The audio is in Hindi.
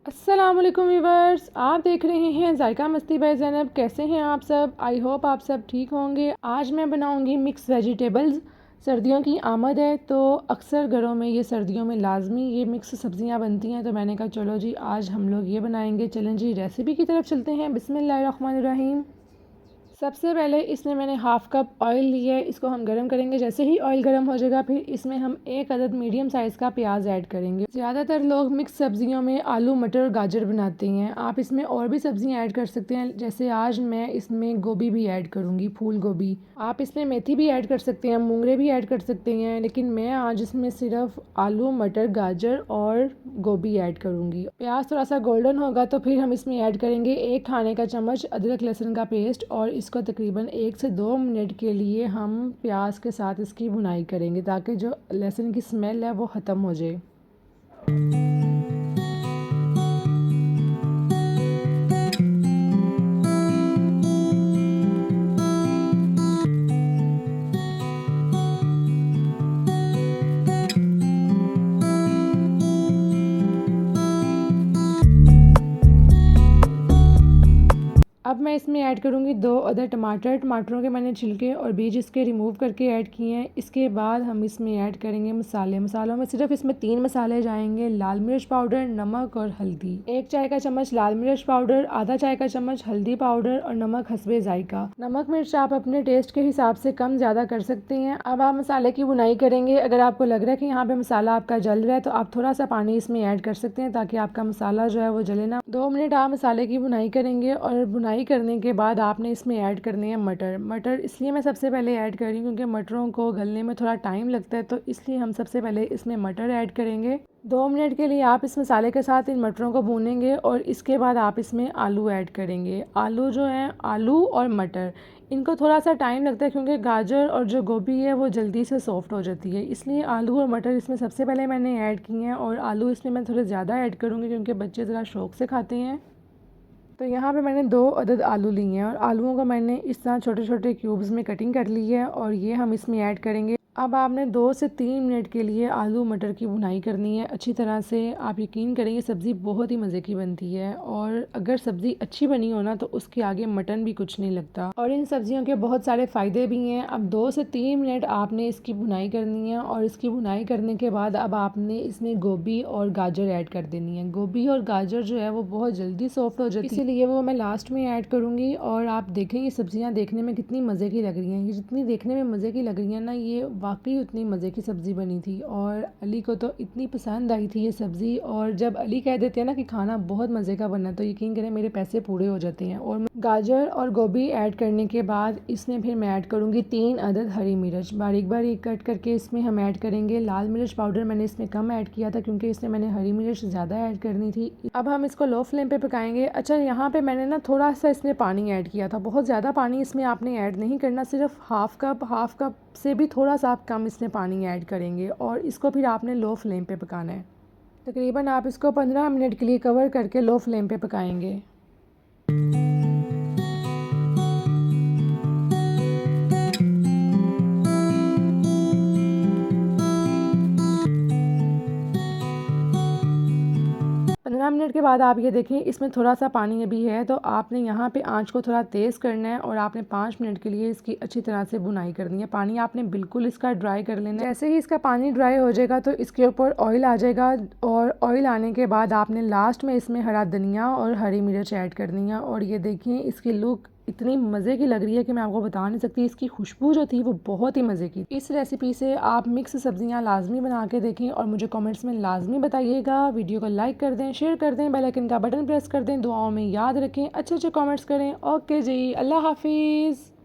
अस्सलामुअलैकुम व्यूवर्स, आप देख रहे हैं जायका मस्ती बाय ज़ैनब। कैसे हैं आप सब? आई होप आप सब ठीक होंगे। आज मैं बनाऊंगी मिक्स वेजिटेबल्स। सर्दियों की आमद है तो अक्सर घरों में ये सर्दियों में लाजमी ये मिक्स सब्जियां बनती हैं, तो मैंने कहा चलो जी आज हम लोग ये बनाएंगे। चलें जी रेसिपी की तरफ चलते हैं। बिस्मिल्लाहिर्रहमानिर्रहीम। सबसे पहले इसमें मैंने हाफ़ कप ऑयल लिया है, इसको हम गरम करेंगे। जैसे ही ऑयल गरम हो जाएगा फिर इसमें हम एक अदद मीडियम साइज़ का प्याज ऐड करेंगे। ज़्यादातर लोग मिक्स सब्जियों में आलू मटर और गाजर बनाते हैं, आप इसमें और भी सब्जियां ऐड कर सकते हैं। जैसे आज मैं इसमें गोभी भी ऐड करूँगी, फूल गोभी। आप इसमें मेथी भी ऐड कर सकते हैं, मूंगरे भी ऐड कर सकते हैं, लेकिन मैं आज इसमें सिर्फ आलू मटर गाजर और गोभी ऐड करूँगी। प्याज थोड़ा सा गोल्डन होगा तो फिर हम इसमें ऐड करेंगे 1 खाने का चम्मच अदरक लहसुन का पेस्ट, और इसको तकरीबन 1 से 2 मिनट के लिए हम प्याज के साथ इसकी भुनाई करेंगे ताकि जो लहसुन की स्मेल है वो ख़त्म हो जाए। अब मैं इसमें ऐड करूँगी 2 अदर टमाटर। टमाटरों के मैंने छिलके और बीज इसके रिमूव करके ऐड किए हैं। इसके बाद हम इसमें ऐड करेंगे मसाले। मसालों में सिर्फ इसमें 3 मसाले जाएंगे, लाल मिर्च पाउडर, नमक और हल्दी। 1 चाय का चम्मच लाल मिर्च पाउडर, आधा चाय का चम्मच हल्दी पाउडर और नमक हस्बे जायका। नमक मिर्च आप अपने टेस्ट के हिसाब से कम ज़्यादा कर सकते हैं। अब आप मसाले की बुनाई करेंगे। अगर आपको लग रहा है कि यहाँ पे मसाला आपका जल रहा है तो आप थोड़ा सा पानी इसमें ऐड कर सकते हैं ताकि आपका मसाला जो है वो जले ना। 2 मिनट आप मसाले की बुनाई करेंगे और बुनाई करने के बाद आपने इसमें ऐड करने हैं मटर। मटर इसलिए मैं सबसे पहले ऐड कर रही हूँ क्योंकि मटरों को गलने में थोड़ा टाइम लगता है, तो इसलिए हम सबसे पहले इसमें मटर ऐड करेंगे। 2 मिनट के लिए आप इस मसाले के साथ इन मटरों को भूनेंगे और इसके बाद आप इसमें आलू ऐड करेंगे। आलू जो हैं, आलू और मटर, इनको थोड़ा सा टाइम लगता है क्योंकि गाजर और जो गोभी है वो जल्दी से सॉफ्ट हो जाती है, इसलिए आलू और मटर इसमें सबसे पहले मैंने ऐड किए हैं। और आलू इसमें मैं थोड़े ज़्यादा ऐड करूँगी क्योंकि बच्चे ज़रा शौक से खाते हैं। तो यहाँ पे मैंने 2 अदद आलू लिए हैं और आलूओं को मैंने इस तरह छोटे छोटे क्यूब्स में कटिंग कर ली है और ये हम इसमें ऐड करेंगे। अब आपने 2 से 3 मिनट के लिए आलू मटर की भुनाई करनी है अच्छी तरह से। आप यकीन करेंगे सब्ज़ी बहुत ही मज़े की बनती है, और अगर सब्ज़ी अच्छी बनी हो ना तो उसके आगे मटन भी कुछ नहीं लगता, और इन सब्जियों के बहुत सारे फ़ायदे भी हैं। अब 2 से 3 मिनट आपने इसकी भुनाई करनी है, और इसकी भुनाई करने के बाद अब आपने इसमें गोभी और गाजर ऐड कर देनी है। गोभी और गाजर जो है वो बहुत जल्दी सॉफ्ट हो जाती है, इसीलिए वो मैं लास्ट में ऐड करूँगी। और आप देखें ये सब्ज़ियाँ देखने में कितनी मज़े की लग रही हैं। ये जितनी देखने में मज़े की लग रही हैं ना, ये वाकई उतनी मज़े की सब्ज़ी बनी थी, और अली को तो इतनी पसंद आई थी ये सब्ज़ी। और जब अली कह देते हैं ना कि खाना बहुत मज़े का बना तो यकीन करें मेरे पैसे पूरे हो जाते हैं। और गाजर और गोभी ऐड करने के बाद इसमें फिर मैं ऐड करूँगी 3 अदद हरी मिर्च बारीक बारीक कट करके। इसमें हम ऐड करेंगे लाल मिर्च पाउडर, मैंने इसमें कम ऐड किया था क्योंकि इसमें मैंने हरी मिर्च ज़्यादा ऐड करनी थी। अब हम इसको लो फ्लेम पे पकाएंगे। अच्छा, यहाँ पे मैंने ना थोड़ा सा इसमें पानी ऐड किया था, बहुत ज़्यादा पानी इसमें आपने ऐड नहीं करना, सिर्फ हाफ कप से भी थोड़ा सा आप कम इसमें पानी ऐड करेंगे, और इसको फिर आपने लो फ्लेम पे पकाना है। तकरीबन आप इसको 15 मिनट के लिए कवर करके लो फ्लेम पे पकाएंगे। 15 मिनट के बाद आप ये देखें इसमें थोड़ा सा पानी अभी है, तो आपने यहाँ पे आंच को थोड़ा तेज़ करना है और आपने 5 मिनट के लिए इसकी अच्छी तरह से भुनाई करनी है। पानी आपने बिल्कुल इसका ड्राई कर लेना है। जैसे ही इसका पानी ड्राई हो जाएगा तो इसके ऊपर ऑयल आ जाएगा, और ऑयल आने के बाद आपने लास्ट में इसमें हरा धनिया और हरी मिर्च ऐड करनी है। और ये देखिए इसकी लुक इतनी मज़े की लग रही है कि मैं आपको बता नहीं सकती। इसकी खुशबू जो थी वो बहुत ही मज़े की। इस रेसिपी से आप मिक्स सब्जियां लाजमी बना के देखें और मुझे कमेंट्स में लाजमी बताइएगा। वीडियो को लाइक कर दें, शेयर कर दें, बेल आइकन का बटन प्रेस कर दें, दुआओं में याद रखें, अच्छे अच्छे कमेंट्स करें। ओके जी, अल्लाह हाफिज़।